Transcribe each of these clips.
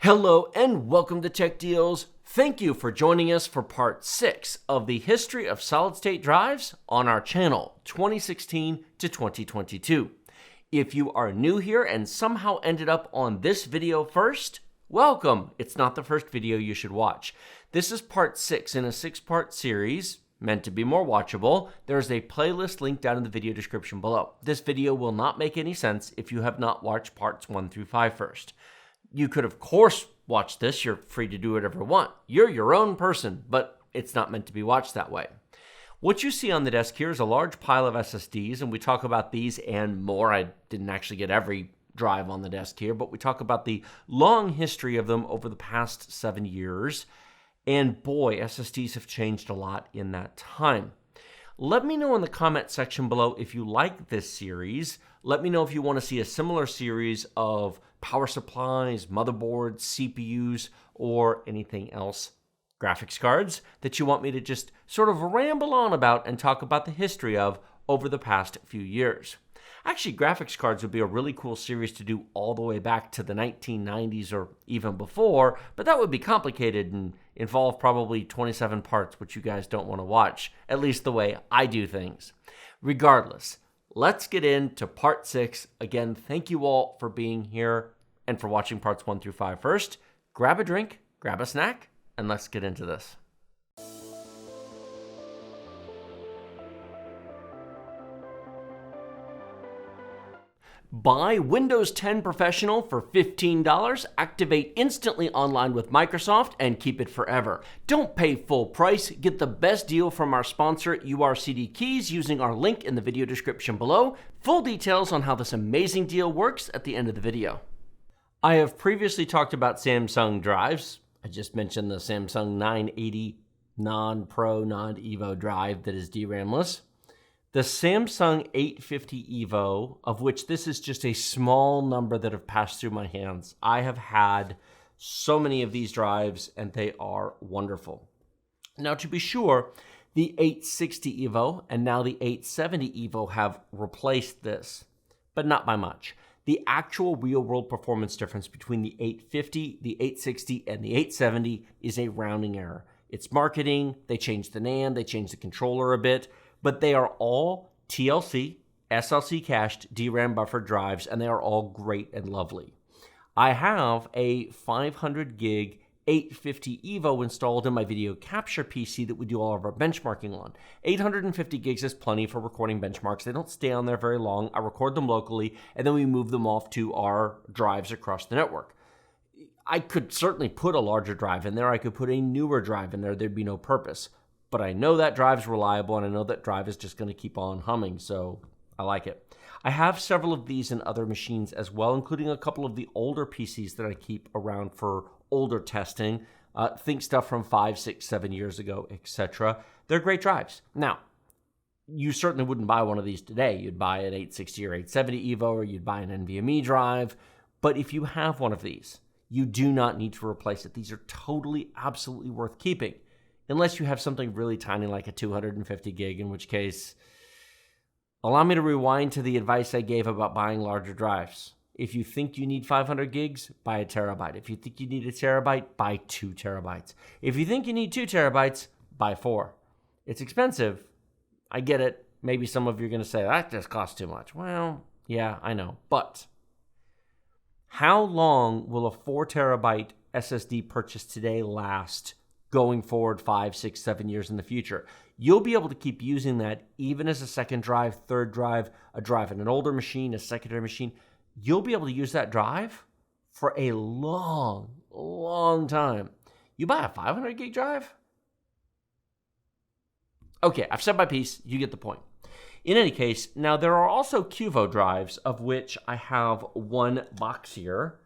Hello and welcome to Tech Deals. Thank you for joining us for part 6 of the history of solid-state drives on our channel, 2016 to 2022. If you are new here and somehow ended up on this video first, welcome. It's not the first video you should watch. This is part 6 in a 6-part series meant to be more watchable. There's a playlist linked down in the video description below. This video will not make any sense if you have not watched parts 1 through 5 first. You could, of course, watch this. You're free to do whatever you want. You're your own person, but it's not meant to be watched that way. What you see on the desk here is a large pile of SSDs, and we talk about these and more. I didn't actually get every drive on the desk here, but we talk about the long history of them over the past 7 years. And boy, SSDs have changed a lot in that time. Let me know in the comment section below if you like this series. Let me know if you want to see a similar series of power supplies, motherboards, CPUs, or anything else, graphics cards, that you want me to just sort of ramble on about and talk about the history of over the past few years. Actually, graphics cards would be a really cool series to do all the way back to the 1990s or even before, but that would be complicated and involve probably 27 parts, which you guys don't want to watch, at least the way I do things. Regardless, let's get into part 6. Again, thank you all for being here and for watching parts 1 through 5 first. Grab a drink, grab a snack, and let's get into this. Buy Windows 10 Professional for $15, activate instantly online with Microsoft, and keep it forever. Don't pay full price. Get the best deal from our sponsor, URCD Keys, using our link in the video description below. Full details on how this amazing deal works at the end of the video. I have previously talked about Samsung drives. I just mentioned the Samsung 980 non-Pro, non-Evo drive that is DRAM-less. The Samsung 850 EVO, of which this is just a small number that have passed through my hands. I have had so many of these drives, and they are wonderful. Now, to be sure, the 860 EVO and now the 870 EVO have replaced this, but not by much. The actual real-world performance difference between the 850, the 860, and the 870 is a rounding error. It's marketing. They changed the NAND. They changed the controller a bit. But they are all TLC, SLC cached DRAM buffer drives, and they are all great and lovely. I have a 500 gig 850 EVO installed in my video capture PC that we do all of our benchmarking on. 850 gigs is plenty for recording benchmarks. They don't stay on there very long. I record them locally, and then we move them off to our drives across the network. I could certainly put a larger drive in there. I could put a newer drive in there. There'd be no purpose. But I know that drive's reliable, and I know that drive is just going to keep on humming, so I like it. I have several of these in other machines as well, including a couple of the older PCs that I keep around for older testing. Think stuff from 5, 6, 7 years ago, etc. They're great drives. Now, you certainly wouldn't buy one of these today. You'd buy an 860 or 870 EVO, or you'd buy an NVMe drive. But if you have one of these, you do not need to replace it. These are totally, absolutely worth keeping. Unless you have something really tiny like a 250 gig, in which case, allow me to rewind to the advice I gave about buying larger drives. If you think you need 500 gigs, buy a terabyte. If you think you need a terabyte, buy 2 terabytes. If you think you need 2 terabytes, buy 4. It's expensive. I get it. Maybe some of you are going to say, that just costs too much. Well, yeah, I know. But how long will a 4 terabyte SSD purchase today last going forward 5, 6, 7 years in the future? You'll be able to keep using that even as a second drive, third drive, a drive in an older machine, a secondary machine. You'll be able to use that drive for a long, long time. You buy a 500 gig drive? Okay, I've said my piece. You get the point. In any case, now there are also QVO drives, of which I have one box here.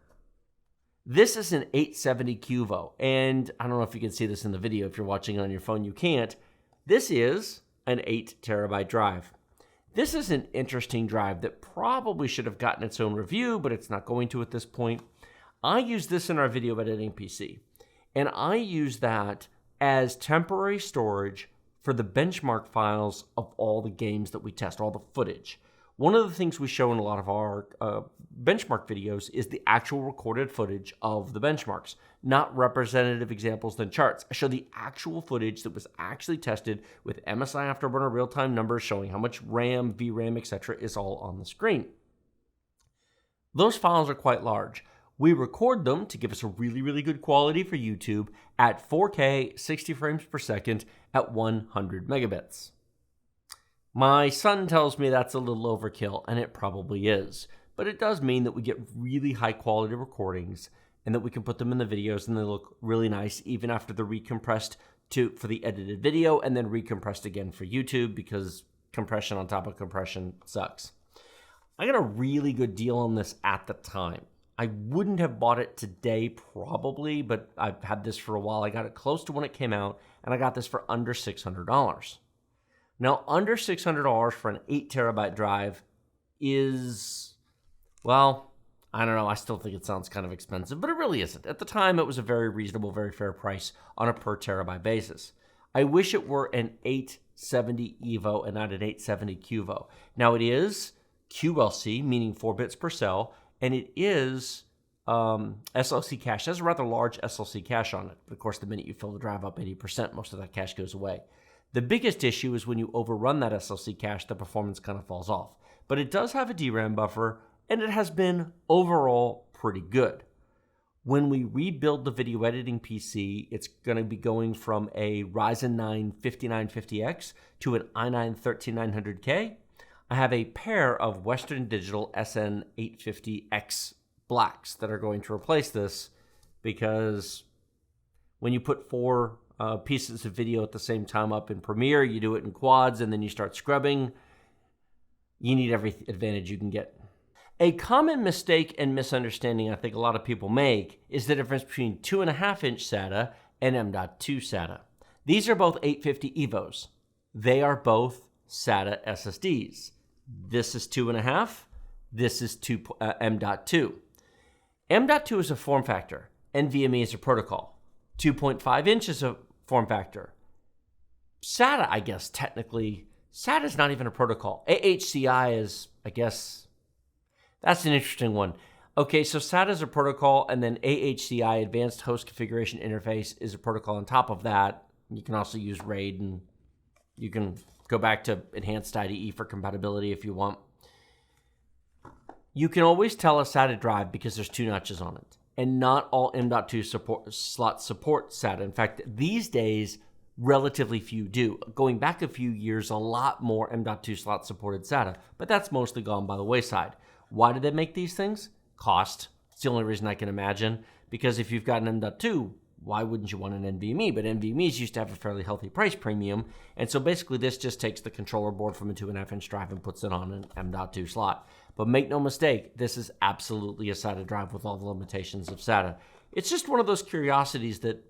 This is an 870 QVO, and I don't know if you can see this in the video. If you're watching it on your phone, you can't. This is an 8 terabyte drive. This is an interesting drive that probably should have gotten its own review, but it's not going to at this point. I use this in our video editing PC, and I use that as temporary storage for the benchmark files of all the games that we test, all the footage. One of the things we show in a lot of our benchmark videos is the actual recorded footage of the benchmarks, not representative examples than charts. I show the actual footage that was actually tested with MSI Afterburner real-time numbers showing how much RAM, VRAM, etc. is all on the screen. Those files are quite large. We record them to give us a really, really good quality for YouTube at 4K, 60 frames per second at 100 megabits. My son tells me that's a little overkill, and it probably is. But it does mean that we get really high quality recordings and that we can put them in the videos and they look really nice even after they're recompressed for the edited video and then recompressed again for YouTube, because compression on top of compression sucks. I got a really good deal on this at the time. I wouldn't have bought it today probably, but I've had this for a while. I got it close to when it came out, and I got this for under $600. Now, under $600 for an 8 terabyte drive is, well, I don't know. I still think it sounds kind of expensive, but it really isn't. At the time, it was a very reasonable, very fair price on a per terabyte basis. I wish it were an 870 EVO and not an 870 QVO. Now, it is QLC, meaning 4 bits per cell, and it is SLC cache. It has a rather large SLC cache on it. But of course, the minute you fill the drive up 80%, most of that cache goes away. The biggest issue is when you overrun that SLC cache, the performance kind of falls off. But it does have a DRAM buffer, and it has been overall pretty good. When we rebuild the video editing PC, it's going to be going from a Ryzen 9 5950X to an i9 13900K. I have a pair of Western Digital SN850X Blacks that are going to replace this, because when you put 4 pieces of video at the same time up in Premiere, you do it in quads, and then you start scrubbing. You need every advantage you can get. A common mistake and misunderstanding I think a lot of people make is the difference between 2.5-inch SATA and M.2 SATA. These are both 850 EVOs. They are both SATA SSDs. This is 2.5. This is M.2. M.2 is a form factor. NVMe is a protocol. 2.5 inch is a form factor. SATA, I guess, technically, SATA is not even a protocol. AHCI is, I guess, that's an interesting one. Okay, so SATA is a protocol, and then AHCI, Advanced Host Configuration Interface, is a protocol on top of that. You can also use RAID, and you can go back to Enhanced IDE for compatibility if you want. You can always tell a SATA drive because there's 2 notches on it. And not all M.2 slots support SATA. In fact, these days, relatively few do. Going back a few years, a lot more M.2 slots supported SATA, but that's mostly gone by the wayside. Why did they make these things? Cost. It's the only reason I can imagine, because if you've got an M.2, why wouldn't you want an NVMe? But NVMe's used to have a fairly healthy price premium, and so basically this just takes the controller board from a 2.5-inch drive and puts it on an M.2 slot. But make no mistake, this is absolutely a SATA drive with all the limitations of SATA. It's just one of those curiosities that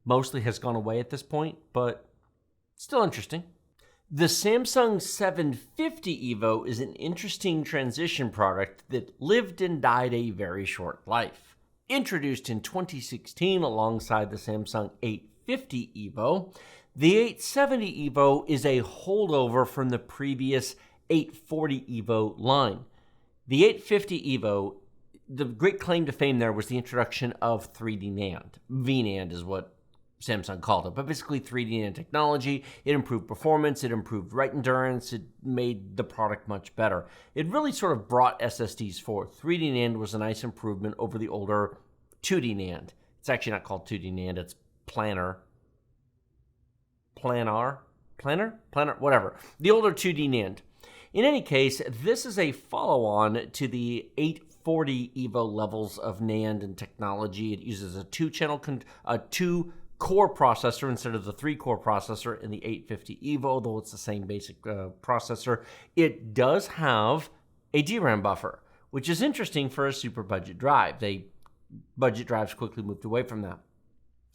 mostly has gone away at this point, but still interesting. The Samsung 750 EVO is an interesting transition product that lived and died a very short life. Introduced in 2016 alongside the Samsung 850 EVO, the 870 EVO is a holdover from the previous 840 EVO line. The 850 EVO, the great claim to fame there was the introduction of 3D NAND. VNAND is what Samsung called it, but basically 3D NAND technology. It improved performance, it improved write endurance, it made the product much better. It really sort of brought SSDs forward. 3D NAND was a nice improvement over the older 2D NAND. It's actually not called 2D NAND, it's planar, whatever. The older 2D NAND. In any case, this is a follow-on to the 840 EVO levels of NAND and technology. It uses a 2-core processor instead of the 3-core processor in the 850 EVO, though it's the same basic processor. It does have a DRAM buffer, which is interesting for a super budget drive. Budget drives quickly moved away from that.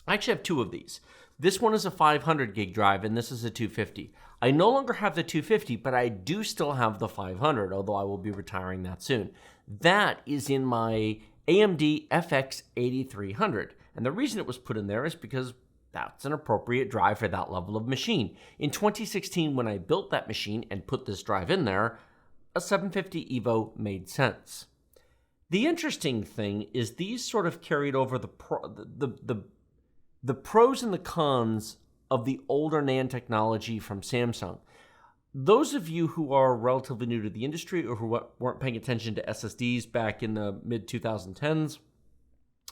I actually have 2 of these. This one is a 500 gig drive, and this is a 250. I no longer have the 250, but I do still have the 500, although I will be retiring that soon. That is in my AMD FX 8300, and the reason it was put in there is because that's an appropriate drive for that level of machine. In 2016, when I built that machine and put this drive in there, a 750 EVO made sense. The interesting thing is these sort of carried over the pros and the cons of the older NAND technology from Samsung. Those of you who are relatively new to the industry or who weren't paying attention to SSDs back in the mid-2010s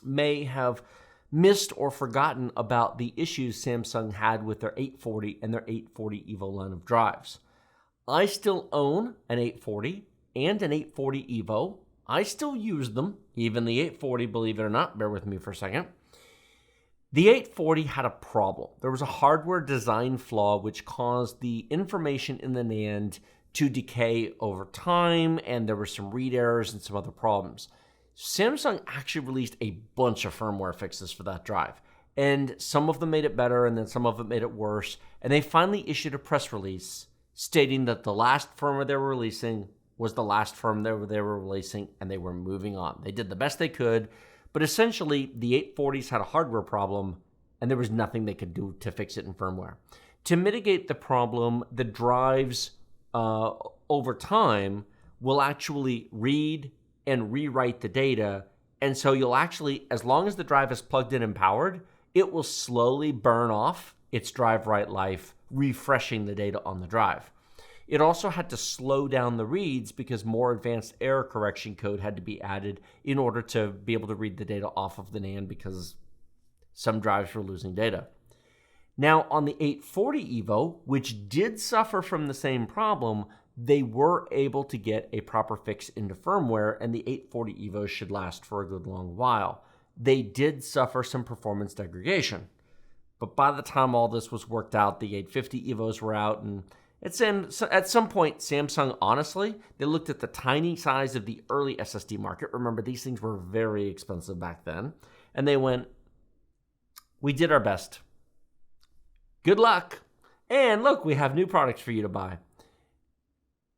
may have missed or forgotten about the issues Samsung had with their 840 and their 840 EVO line of drives. I still own an 840 and an 840 EVO. I still use them, even the 840, believe it or not. Bear with me for a second. The 840 had a problem. There was a hardware design flaw which caused the information in the NAND to decay over time, and there were some read errors and some other problems. Samsung actually released a bunch of firmware fixes for that drive, and some of them made it better, and then some of them made it worse, and they finally issued a press release stating that the last firmware they were releasing was the last firmware they were releasing, and they were moving on. They did the best they could, but essentially, the 840s had a hardware problem, and there was nothing they could do to fix it in firmware. To mitigate the problem, the drives, over time, will actually read and rewrite the data, and so you'll actually, as long as the drive is plugged in and powered, it will slowly burn off its drive write life, refreshing the data on the drive. It also had to slow down the reads because more advanced error correction code had to be added in order to be able to read the data off of the NAND because some drives were losing data. Now, on the 840 EVO, which did suffer from the same problem, they were able to get a proper fix into firmware, and the 840 EVO should last for a good long while. They did suffer some performance degradation, but by the time all this was worked out, the 850 EVOs were out, and at some point, Samsung, honestly, they looked at the tiny size of the early SSD market. Remember, these things were very expensive back then. And they went, we did our best. Good luck. And look, we have new products for you to buy.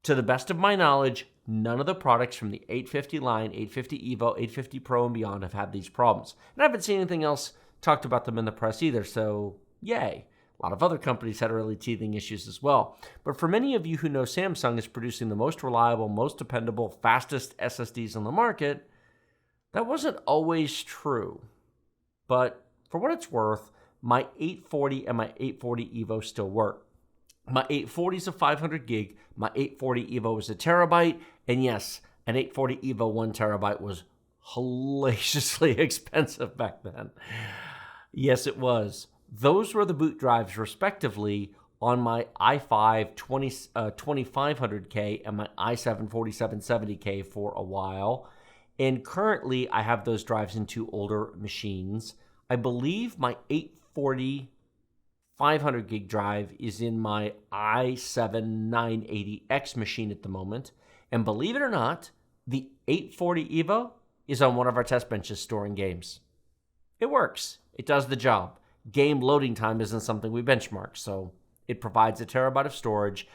To the best of my knowledge, none of the products from the 850 line, 850 EVO, 850 Pro, and beyond have had these problems. And I haven't seen anything else talked about them in the press either, so yay. A lot of other companies had early teething issues as well. But for many of you who know Samsung is producing the most reliable, most dependable, fastest SSDs on the market, that wasn't always true. But for what it's worth, my 840 and my 840 EVO still work. My 840 is a 500 gig, my 840 EVO is a terabyte, and yes, an 840 EVO 1 terabyte was hellaciously expensive back then. Yes, it was. Those were the boot drives, respectively, on my i5 2500K and my i7 4770K for a while. And currently, I have those drives in two older machines. I believe my 840 500 gig drive is in my i7 980X machine at the moment. And believe it or not, the 840 EVO is on one of our test benches storing games. It works. It does the job. Game loading time isn't something we benchmark, so it provides a terabyte of storage.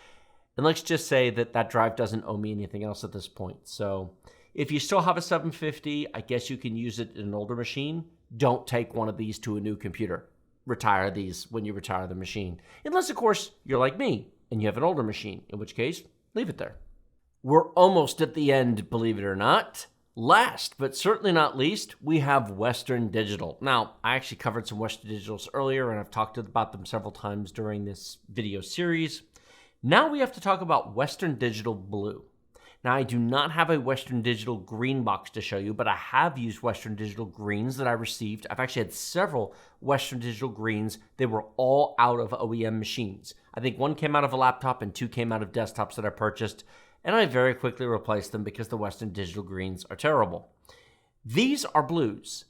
And let's just say that that drive doesn't owe me anything else at this point. So if you still have a 750, I guess you can use it in an older machine. Don't take one of these to a new computer. Retire these when you retire the machine. Unless, of course, you're like me and you have an older machine, in which case, leave it there. We're almost at the end, believe it or not. Last, but certainly not least, we have Western Digital. Now, I actually covered some Western Digitals earlier, and I've talked about them several times during this video series. Now we have to talk about Western Digital Blue. Now, I do not have a Western Digital green box to show you, but I have used Western Digital greens that I received. I've actually had several Western Digital greens. They were all out of OEM machines. I think one came out of a laptop and two came out of desktops that I purchased. And I very quickly replaced them because the Western Digital greens are terrible. These are blues.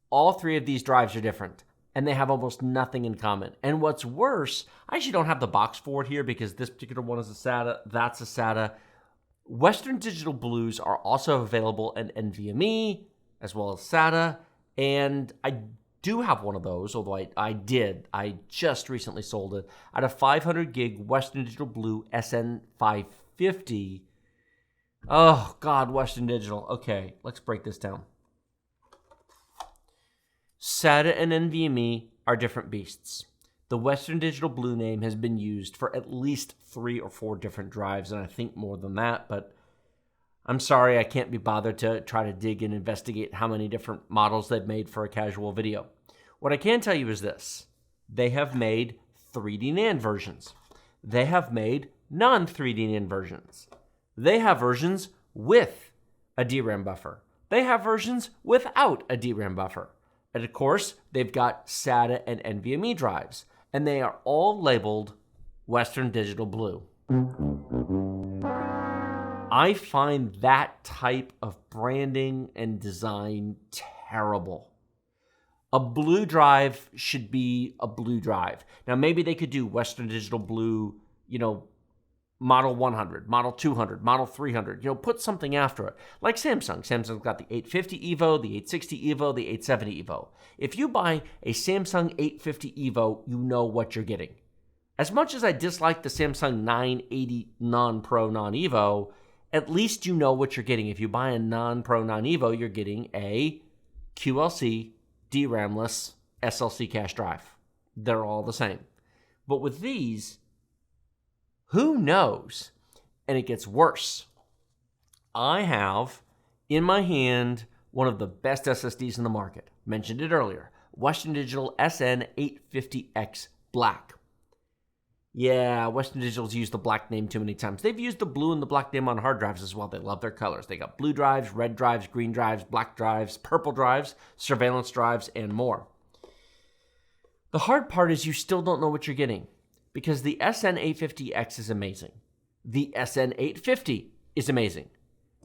All three of these drives are different, and they have almost nothing in common. And what's worse, I actually don't have the box for it here because this particular one is a SATA, that's a SATA. Western Digital blues are also available in NVMe, as well as SATA, and I do have one of those, although I just recently sold it. I had a 500 gig Western Digital Blue SN550. Oh, God, Western Digital. Okay, let's break this down. SATA and NVMe are different beasts. The Western Digital Blue name has been used for at least 3 or 4 different drives, and I think more than that, but I'm sorry I can't be bothered to try to dig and investigate how many different models they've made for a casual video. What I can tell you is this. They have made 3D NAND versions. They have made non-3D NAND versions. They have versions with a DRAM buffer. They have versions without a DRAM buffer. And of course, they've got SATA and NVMe drives. And they are all labeled Western Digital Blue. I find that type of branding and design terrible. A blue drive should be a blue drive. Now, maybe they could do Western Digital Blue, Model 100, Model 200, Model 300, put something after it. Like Samsung. Samsung's got the 850 EVO, the 860 EVO, the 870 EVO. If you buy a Samsung 850 EVO, you know what you're getting. As much as I dislike the Samsung 980 non-Pro non-EVO, at least you know what you're getting. If you buy a non-Pro non-EVO, you're getting a QLC DRAM-less SLC cache drive. They're all the same. But with these, who knows? And it gets worse. I have in my hand one of the best SSDs in the market. Mentioned it earlier. Western Digital SN850X Black. Yeah, Western Digital's used the black name too many times. They've used the blue and the black name on hard drives as well. They love their colors. They got blue drives, red drives, green drives, black drives, purple drives, surveillance drives, and more. The hard part is you still don't know what you're getting because the SN850X is amazing. The SN850 is amazing.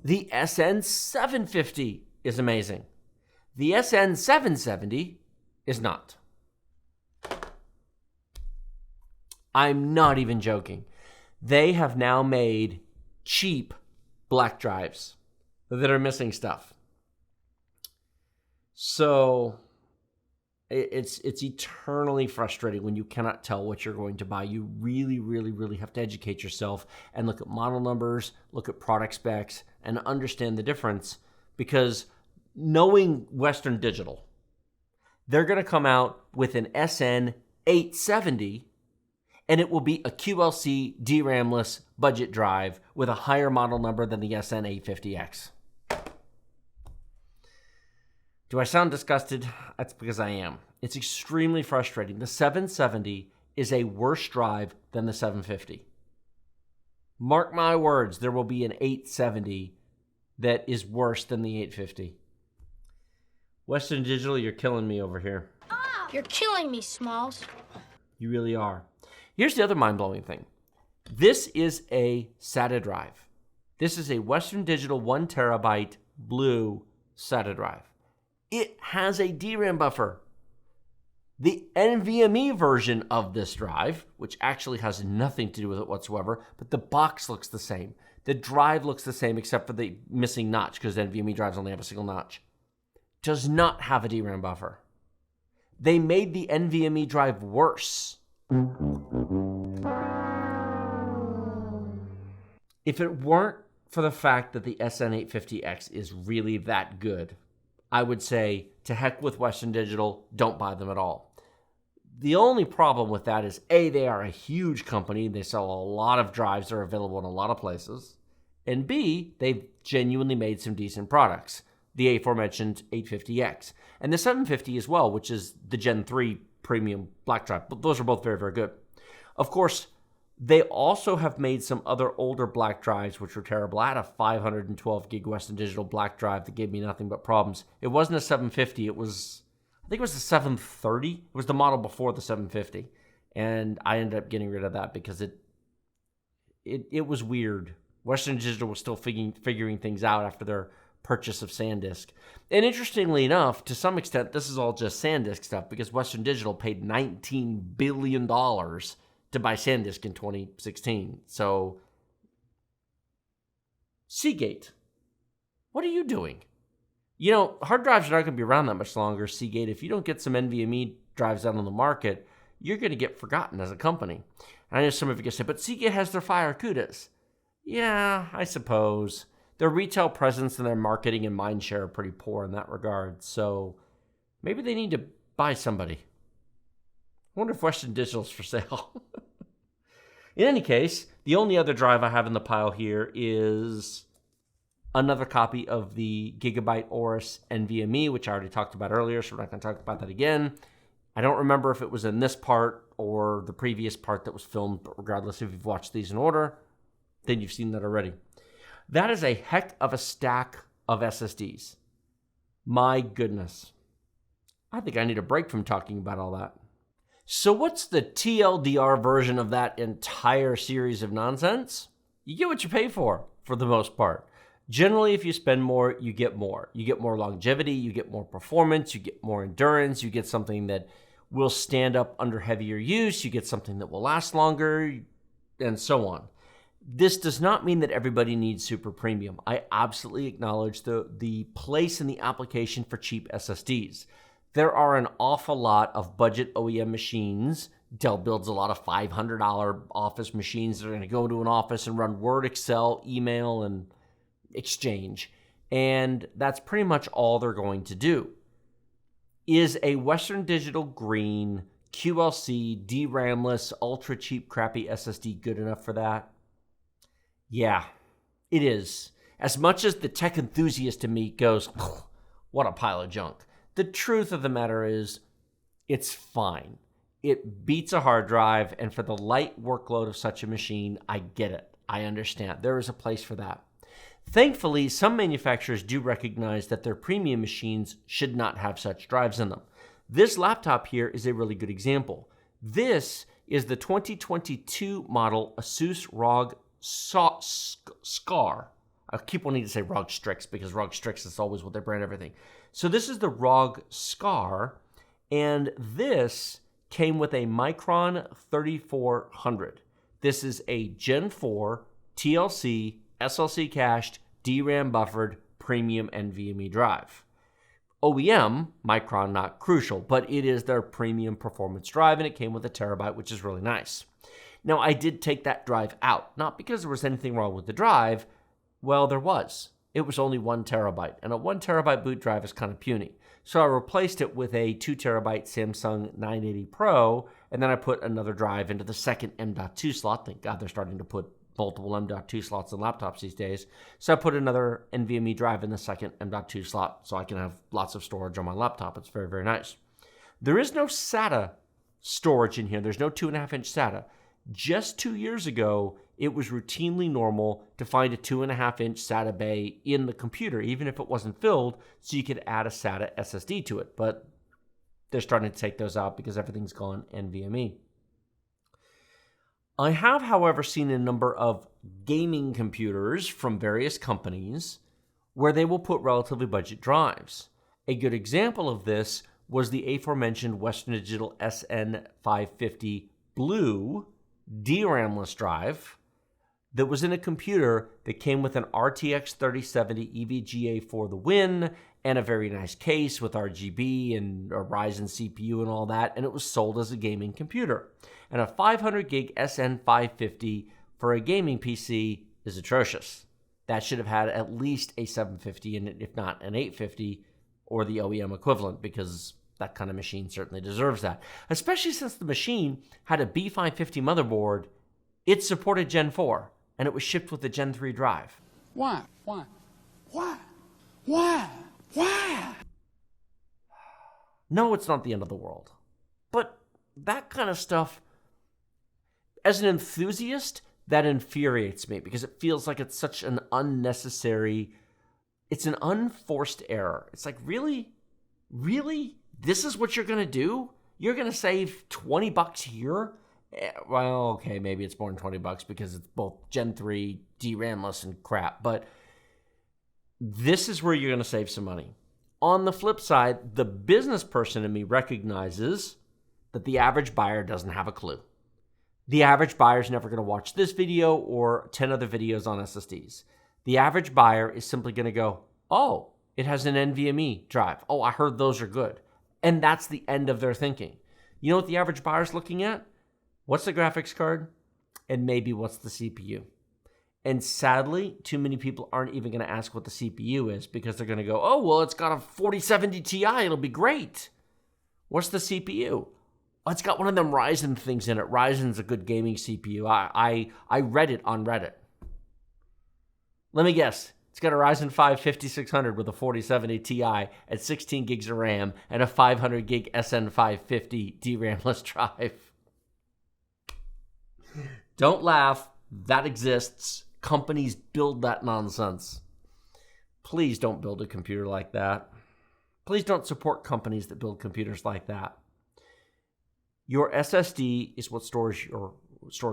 The SN750 is amazing. The SN770 is not. I'm not even joking. They have now made cheap black drives that are missing stuff. So it's eternally frustrating when you cannot tell what you're going to buy. You really, really, really have to educate yourself and look at model numbers, look at product specs, and understand the difference because knowing Western Digital, they're going to come out with an SN870 and it will be a QLC DRAM-less budget drive with a higher model number than the SN850X. Do I sound disgusted? That's because I am. It's extremely frustrating. The 770 is a worse drive than the 750. Mark my words, there will be an 870 that is worse than the 850. Western Digital, you're killing me over here. You're killing me, Smalls. You really are. Here's the other mind-blowing thing. This is a SATA drive. This is a Western Digital 1 terabyte blue SATA drive. It has a DRAM buffer. The NVMe version of this drive, which actually has nothing to do with it whatsoever, but the box looks the same. The drive looks the same except for the missing notch because NVMe drives only have a single notch. Does not have a DRAM buffer. They made the NVMe drive worse. If it weren't for the fact that the SN850X is really that good, I would say to heck with Western Digital, don't buy them at all. The only problem with that is A, they are a huge company. They sell a lot of drives that are available in a lot of places. And B, they've genuinely made some decent products. The aforementioned 850X. And the 750 as well, which is the Gen 3 premium black drive. But those are both very, very good. Of course, they also have made some other older black drives, which were terrible. I had a 512 gig Western Digital black drive that gave me nothing but problems. It wasn't a 750. I think it was the 730. It was the model before the 750. And I ended up getting rid of that because it was weird. Western Digital was still figuring things out after their purchase of SanDisk. And interestingly enough, to some extent, this is all just SanDisk stuff because Western Digital paid $19 billion to buy SanDisk in 2016. So, Seagate, what are you doing? Hard drives are not going to be around that much longer, Seagate. If you don't get some NVMe drives out on the market, you're going to get forgotten as a company. And I know some of you can say, but Seagate has their fire CUDAs. Yeah, I suppose. Their retail presence and their marketing and mind share are pretty poor in that regard. So maybe they need to buy somebody. I wonder if Western Digital's for sale. In any case, the only other drive I have in the pile here is another copy of the Gigabyte Aorus NVMe, which I already talked about earlier, so we're not going to talk about that again. I don't remember if it was in this part or the previous part that was filmed, but regardless, if you've watched these in order, then you've seen that already. That is a heck of a stack of SSDs. My goodness. I think I need a break from talking about all that. So what's the TLDR version of that entire series of nonsense? You get what you pay for the most part. Generally, if you spend more, you get more. You get more longevity, you get more performance, you get more endurance, you get something that will stand up under heavier use, you get something that will last longer, and so on. This does not mean that everybody needs super premium. I absolutely acknowledge the place in the application for cheap SSDs. There are an awful lot of budget OEM machines. Dell builds a lot of $500 office machines that are going to go to an office and run Word, Excel, email, and Exchange. And that's pretty much all they're going to do. Is a Western Digital Green QLC DRAMless ultra cheap crappy SSD good enough for that? Yeah, it is. As much as the tech enthusiast in me goes, what a pile of junk. The truth of the matter is, it's fine. It beats a hard drive, and for the light workload of such a machine, I get it. I understand. There is a place for that. Thankfully, some manufacturers do recognize that their premium machines should not have such drives in them. This laptop here is a really good example. This is the 2022 model Asus ROG Scar. I keep wanting to say ROG Strix because ROG Strix is always what they brand everything. So this is the ROG Scar, and this came with a Micron 3400. This is a Gen 4 TLC, SLC cached, DRAM buffered premium NVMe drive. OEM, Micron not crucial, but it is their premium performance drive, and it came with a terabyte, which is really nice. Now, I did take that drive out, not because there was anything wrong with the drive. Well, there was. It was only 1 terabyte, and a 1 terabyte boot drive is kind of puny. So I replaced it with a 2 terabyte Samsung 980 Pro, and then I put another drive into the second M.2 slot. Thank God they're starting to put multiple M.2 slots in laptops these days. So I put another NVMe drive in the second M.2 slot so I can have lots of storage on my laptop. It's very, very nice. There is no SATA storage in here. There's no 2.5-inch SATA. Just 2 years ago, it was routinely normal to find a 2.5-inch SATA bay in the computer, even if it wasn't filled, so you could add a SATA SSD to it. But they're starting to take those out because everything's gone NVMe. I have, however, seen a number of gaming computers from various companies where they will put relatively budget drives. A good example of this was the aforementioned Western Digital SN550 Blue DRAMless drive that was in a computer that came with an RTX 3070 EVGA for the win and a very nice case with RGB and a Ryzen CPU and all that, and it was sold as a gaming computer. And a 500 gig SN550 for a gaming PC is atrocious. That should have had at least a 750 in it, if not an 850 or the OEM equivalent, because that kind of machine certainly deserves that. Especially since the machine had a B550 motherboard, it supported Gen 4, and it was shipped with a Gen 3 drive. Why? No, it's not the end of the world. But that kind of stuff, as an enthusiast, that infuriates me because it feels like it's such an unnecessary, it's an unforced error. It's like, really? Really? This is what you're going to do? You're going to save $20 here? Well, okay, maybe it's more than $20 because it's both Gen 3, DRAMless, and crap. But this is where you're going to save some money. On the flip side, the business person in me recognizes that the average buyer doesn't have a clue. The average buyer is never going to watch this video or 10 other videos on SSDs. The average buyer is simply going to go, oh, it has an NVMe drive. Oh, I heard those are good. And that's the end of their thinking. You know what the average buyer is looking at? What's the graphics card? And maybe what's the CPU? And sadly, too many people aren't even going to ask what the CPU is because they're going to go, oh, well, it's got a 4070 Ti. It'll be great. What's the CPU? Oh, it's got one of them Ryzen things in it. Ryzen's a good gaming CPU. I read it on Reddit. Let me guess. It's got a Ryzen 5 5600 with a 4070 Ti at 16 gigs of RAM and a 500 gig SN550 DRAM-less drive. Don't laugh. That exists. Companies build that nonsense. Please don't build a computer like that. Please don't support companies that build computers like that. Your SSD is what stores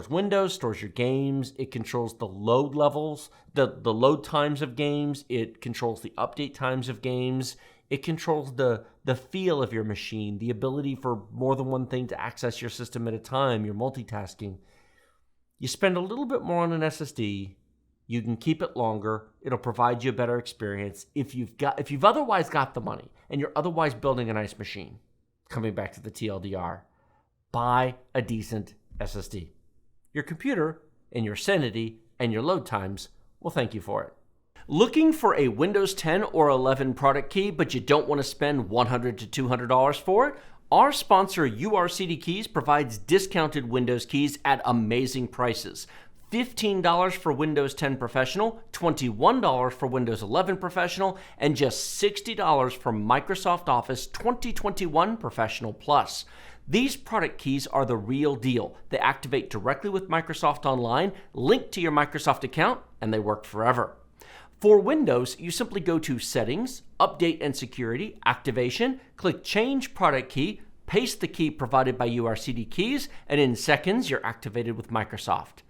Windows, stores your games. It controls the load levels, the load times of games. It controls the update times of games. It controls the feel of your machine, the ability for more than one thing to access your system at a time, your multitasking. You spend a little bit more on an SSD, you can keep it longer. It'll provide you a better experience. If you've otherwise got the money and you're otherwise building a nice machine, coming back to the TLDR, buy a decent SSD. Your computer and your sanity and your load times will thank you for it. Looking for a Windows 10 or 11 product key, but you don't want to spend $100 to $200 for it? Our sponsor, URCD Keys, provides discounted Windows keys at amazing prices. $15 for Windows 10 Professional, $21 for Windows 11 Professional, and just $60 for Microsoft Office 2021 Professional Plus. These product keys are the real deal. They activate directly with Microsoft Online, link to your Microsoft account, and they work forever. For Windows, you simply go to Settings, Update and Security, Activation, click Change Product Key, paste the key provided by URCD Keys, and in seconds, you're activated with Microsoft.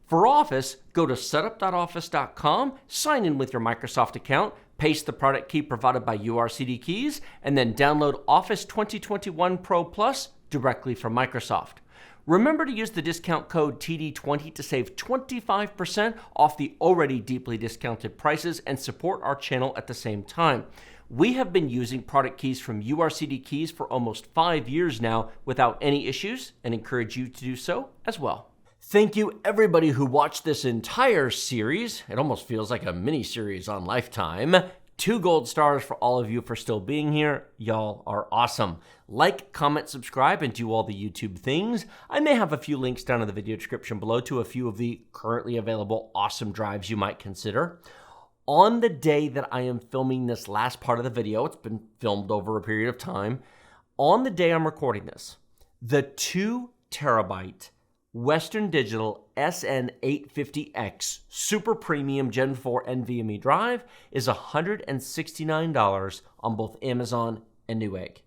For Office, go to setup.office.com, sign in with your Microsoft account, paste the product key provided by URCD Keys, and then download Office 2021 Pro Plus directly from Microsoft. Remember to use the discount code TD20 to save 25% off the already deeply discounted prices and support our channel at the same time. We have been using product keys from URCD Keys for almost 5 years now without any issues and encourage you to do so as well. Thank you everybody who watched this entire series. It almost feels like a mini-series on Lifetime. 2 gold stars for all of you for still being here. Y'all are awesome. Like, comment, subscribe, and do all the YouTube things. I may have a few links down in the video description below to a few of the currently available awesome drives you might consider. On the day that I am filming this last part of the video, it's been filmed over a period of time. On the day I'm recording this, the 2 terabyte Western Digital SN850X Super Premium Gen 4 NVMe drive is $169 on both Amazon and Newegg.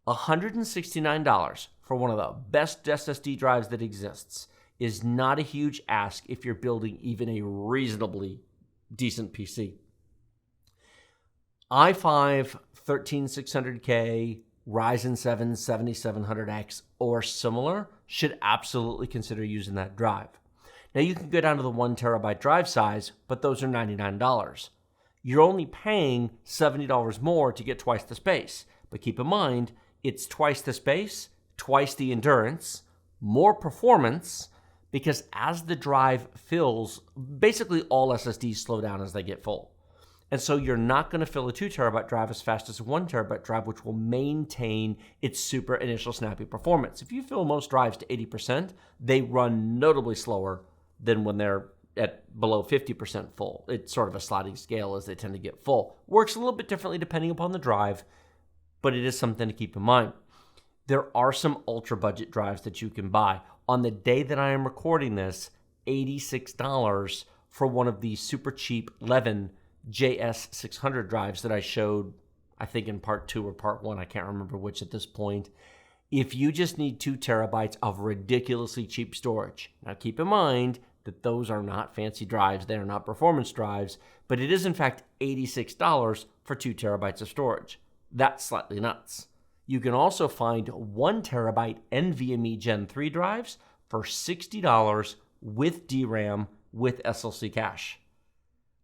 $169 for one of the best SSD drives that exists is not a huge ask if you're building even a reasonably decent PC. i5 13600K, Ryzen 7 7700X or similar should absolutely consider using that drive. Now you can go down to the 1 terabyte drive size, but those are $99. You're only paying $70 more to get twice the space. But keep in mind, it's twice the space, twice the endurance, more performance, because as the drive fills, basically all SSDs slow down as they get full. And so you're not going to fill a 2 terabyte drive as fast as a 1 terabyte drive, which will maintain its super initial snappy performance. If you fill most drives to 80%, they run notably slower than when they're at below 50% full. It's sort of a sliding scale as they tend to get full. Works a little bit differently depending upon the drive, but it is something to keep in mind. There are some ultra budget drives that you can buy. On the day that I am recording this, $86 for one of these super cheap Levin JS600 drives that I showed, I think in part 2 or part 1, I can't remember which at this point. If you just need 2 terabytes of ridiculously cheap storage, now keep in mind that those are not fancy drives, they are not performance drives, but it is in fact $86 for 2 terabytes of storage. That's slightly nuts. You can also find 1 terabyte NVMe Gen 3 drives for $60 with DRAM with SLC cache.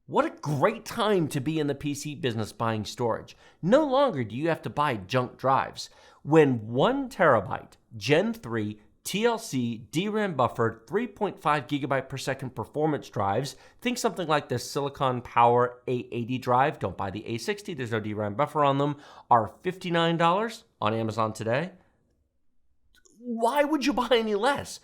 What a great time to be in the PC business buying storage. No longer do you have to buy junk drives. When 1 terabyte Gen 3 TLC DRAM buffered 3.5 gigabyte per second performance drives, think something like the Silicon Power A80 drive, don't buy the A60, there's no DRAM buffer on them, are $59 on Amazon today. Why would you buy any less?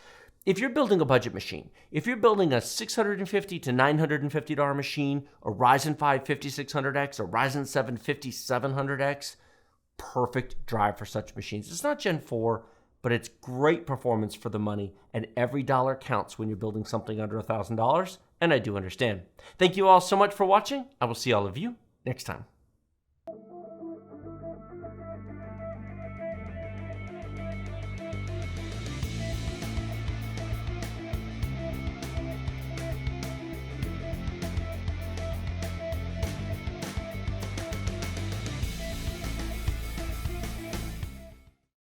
If you're building a budget machine, if you're building a $650 to $950 machine, a Ryzen 5 5600X, a Ryzen 7 5700X, perfect drive for such machines. It's not Gen 4, but it's great performance for the money, and every dollar counts when you're building something under $1,000, and I do understand. Thank you all so much for watching. I will see all of you next time.